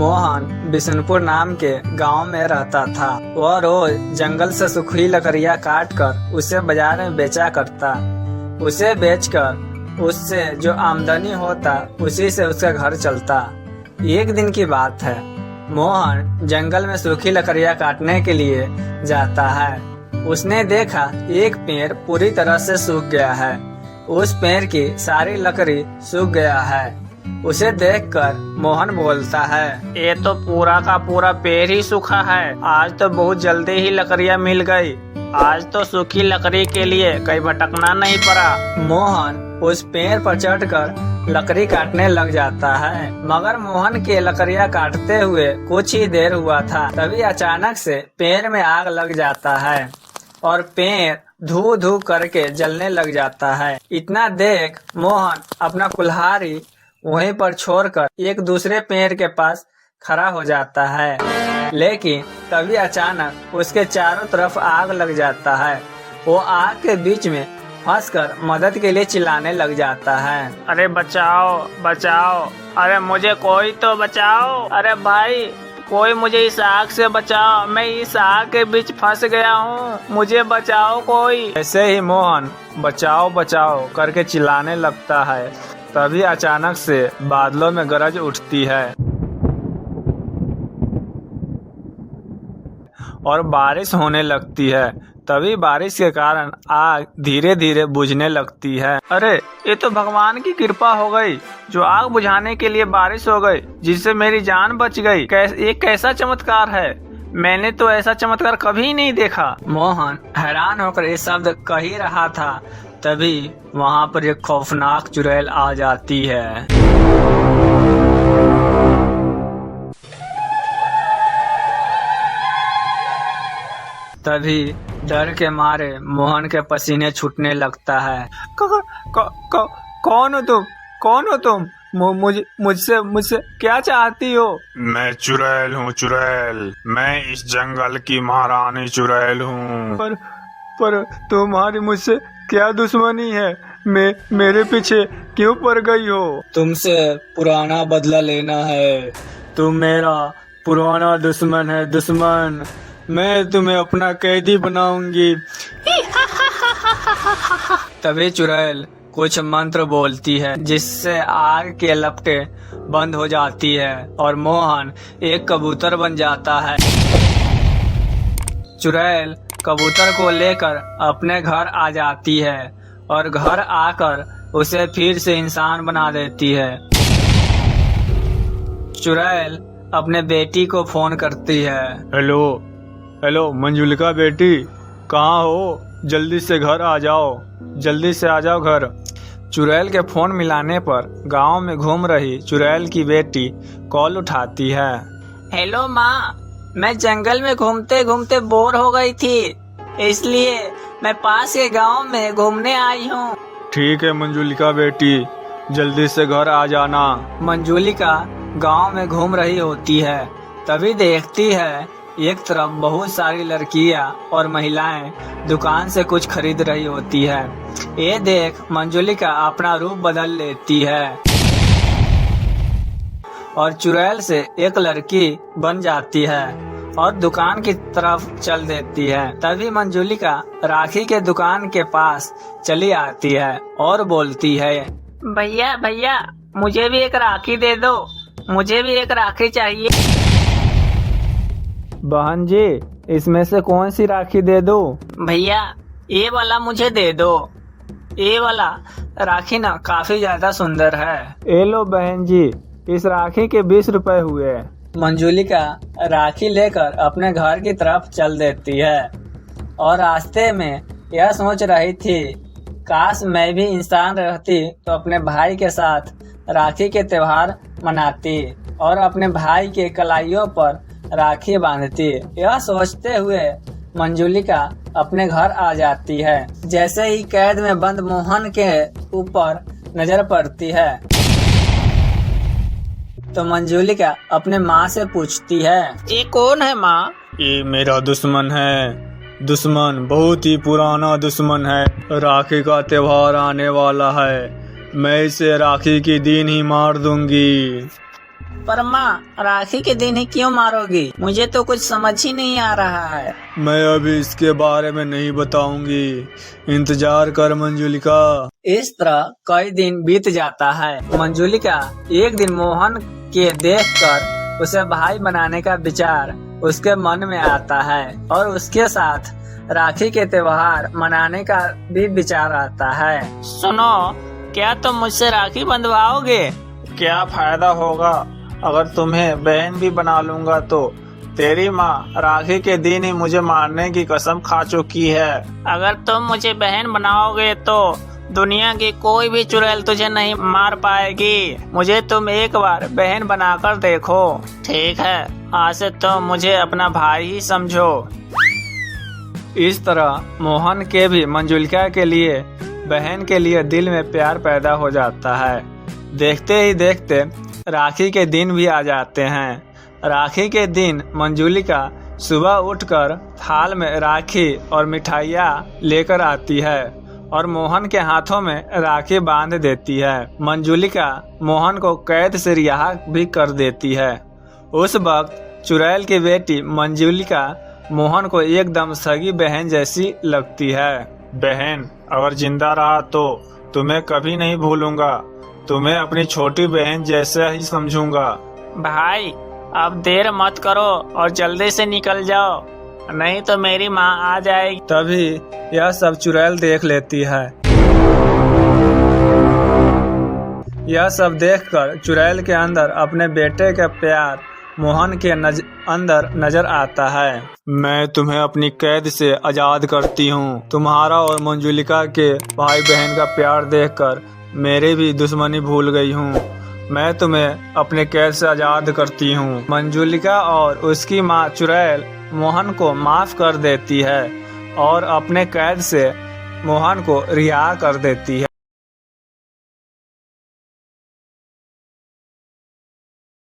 मोहन बिशनपुर नाम के गांव में रहता था। वह रोज जंगल से सूखी लकड़ियां काट कर उसे बाजार में बेचा करता। उसे बेचकर उससे जो आमदनी होता उसी से उसका घर चलता। एक दिन की बात है, मोहन जंगल में सूखी लकड़ियां काटने के लिए जाता है। उसने देखा एक पेड़ पूरी तरह से सूख गया है। उस पेड़ की सारी लकड़ी सूख गया है। उसे देखकर मोहन बोलता है, ये तो पूरा का पूरा पेड़ ही सूखा है। आज तो बहुत जल्दी ही लकड़ियाँ मिल गई। आज तो सूखी लकड़ी के लिए कहीं भटकना नहीं पड़ा। मोहन उस पेड़ पर चढ़कर लकड़ी काटने लग जाता है। मगर मोहन के लकड़ियाँ काटते हुए कुछ ही देर हुआ था, तभी अचानक से पेड़ में आग लग जाता है और पेड़ धू धू करके जलने लग जाता है। इतना देख मोहन अपना कुल्हाड़ी वहीं पर छोड़कर एक दूसरे पेड़ के पास खड़ा हो जाता है, लेकिन तभी अचानक उसके चारों तरफ आग लग जाता है। वो आग के बीच में फंसकर मदद के लिए चिल्लाने लग जाता है, अरे बचाओ बचाओ, अरे मुझे कोई तो बचाओ, अरे भाई कोई मुझे इस आग से बचाओ, मैं इस आग के बीच फंस गया हूँ, मुझे बचाओ कोई। ऐसे ही मोहन बचाओ बचाओ करके चिल्लाने लगता है। तभी अचानक से बादलों में गरज उठती है और बारिश होने लगती है। तभी बारिश के कारण आग धीरे धीरे बुझने लगती है। अरे ये तो भगवान की कृपा हो गई, जो आग बुझाने के लिए बारिश हो गई, जिससे मेरी जान बच गई। ये कैसा चमत्कार है, मैंने तो ऐसा चमत्कार कभी नहीं देखा। मोहन हैरान होकर ये शब्द कह ही रहा था, तभी वहाँ पर एक खौफनाक चुड़ैल आ जाती है। तभी डर के मारे मोहन के पसीने छूटने लगता है। कौन हो तुम, कौन हो तुम, मुझसे क्या चाहती हो? मैं चुड़ैल हूँ, चुड़ैल। मैं इस जंगल की महारानी चुड़ैल हूँ। पर तुम्हारी मुझसे क्या दुश्मनी है? मेरे पीछे क्यों पड़ गई हो? तुमसे पुराना बदला लेना है। तुम मेरा पुराना दुश्मन है, दुश्मन। मैं तुम्हें अपना कैदी बनाऊंगी। तभी चुड़ैल कुछ मंत्र बोलती है, जिससे आग के लपटे बंद हो जाती है और मोहन एक कबूतर बन जाता है। चुड़ैल कबूतर को लेकर अपने घर आ जाती है और घर आकर उसे फिर से इंसान बना देती है। चुड़ैल अपने बेटी को फोन करती है। हेलो मंजुलिका बेटी, कहाँ हो? जल्दी से घर आ जाओ, जल्दी से आ जाओ घर। चुड़ैल के फोन मिलाने पर गांव में घूम रही चुड़ैल की बेटी कॉल उठाती है। हेलो माँ, मैं जंगल में घूमते घूमते बोर हो गई थी, इसलिए मैं पास के गांव में घूमने आई हूँ। ठीक है मंजुलिका बेटी, जल्दी से घर आ जाना। मंजुलिका गांव में घूम रही होती है, तभी देखती है एक तरफ बहुत सारी लड़कियां और महिलाएं दुकान से कुछ खरीद रही होती है। ये देख मंजुलिका अपना रूप बदल लेती है और चुड़ैल से एक लड़की बन जाती है और दुकान की तरफ चल देती है। तभी मंजुलिका राखी के दुकान के पास चली आती है और बोलती है, भैया भैया मुझे भी एक राखी दे दो, मुझे भी एक राखी चाहिए। बहन जी, इसमें से कौन सी राखी दे दो? भैया ये वाला मुझे दे दो, ये वाला राखी ना काफी ज्यादा सुंदर है। ए लो बहन जी, इस राखी के 20 रुपए हुए। मंजुलिका राखी लेकर अपने घर की तरफ चल देती है और रास्ते में यह सोच रही थी, काश मैं भी इंसान रहती तो अपने भाई के साथ राखी के त्योहार मनाती और अपने भाई के कलाइयों पर राखी बांधती। यह सोचते हुए मंजुलिका अपने घर आ जाती है। जैसे ही कैद में बंद मोहन के ऊपर नजर पड़ती है तो मंजुलिका अपने माँ से पूछती है, ये कौन है माँ? ये मेरा दुश्मन है, दुश्मन, बहुत ही पुराना दुश्मन है। राखी का त्योहार आने वाला है, मैं इसे राखी के दिन ही मार दूंगी। पर माँ, राखी के दिन ही क्यों मारोगी? मुझे तो कुछ समझ ही नहीं आ रहा है। मैं अभी इसके बारे में नहीं बताऊंगी, इंतजार कर मंजुलिका। इस तरह कई दिन बीत जाता है। मंजुलिका एक दिन मोहन के देखकर उसे भाई बनाने का विचार उसके मन में आता है और उसके साथ राखी के त्योहार मनाने का भी विचार आता है। सुनो, क्या तुम मुझसे राखी बंधवाओगे? क्या फायदा होगा अगर तुम्हें बहन भी बना लूंगा तो? तेरी माँ राखी के दिन ही मुझे मारने की कसम खा चुकी है। अगर तुम मुझे बहन बनाओगे तो दुनिया की कोई भी चुड़ैल तुझे नहीं मार पाएगी। मुझे तुम एक बार बहन बनाकर देखो, ठीक है? आज से तुम मुझे अपना भाई ही समझो। इस तरह मोहन के भी मंजुलिका के लिए, बहन के लिए दिल में प्यार पैदा हो जाता है। देखते ही देखते राखी के दिन भी आ जाते हैं। राखी के दिन मंजुलिका सुबह उठकर थाल में राखी और मिठाइयाँ लेकर आती है और मोहन के हाथों में राखी बांध देती है। मंजुलिका मोहन को कैद से रिहा भी कर देती है। उस वक्त चुड़ैल की बेटी मंजुलिका मोहन को एकदम सगी बहन जैसी लगती है। बहन, अगर जिंदा रहा तो तुम्हें कभी नहीं भूलूंगा। तुम्हें अपनी छोटी बहन जैसा ही समझूंगा। भाई, अब देर मत करो और जल्दी से निकल जाओ, नहीं तो मेरी माँ आ जाएगी। तभी यह सब चुड़ैल देख लेती है। यह सब देखकर चुड़ैल के अंदर अपने बेटे का प्यार मोहन के अंदर नजर आता है। मैं तुम्हें अपनी कैद से आजाद करती हूँ। तुम्हारा और मंजुलिका के भाई बहन का प्यार देखकर मेरी भी दुश्मनी भूल गई हूँ। मैं तुम्हें अपने कैद से आजाद करती हूँ। मंजुलिका और उसकी माँ चुड़ैल मोहन को माफ कर देती है और अपने कैद से मोहन को रिहा कर देती है।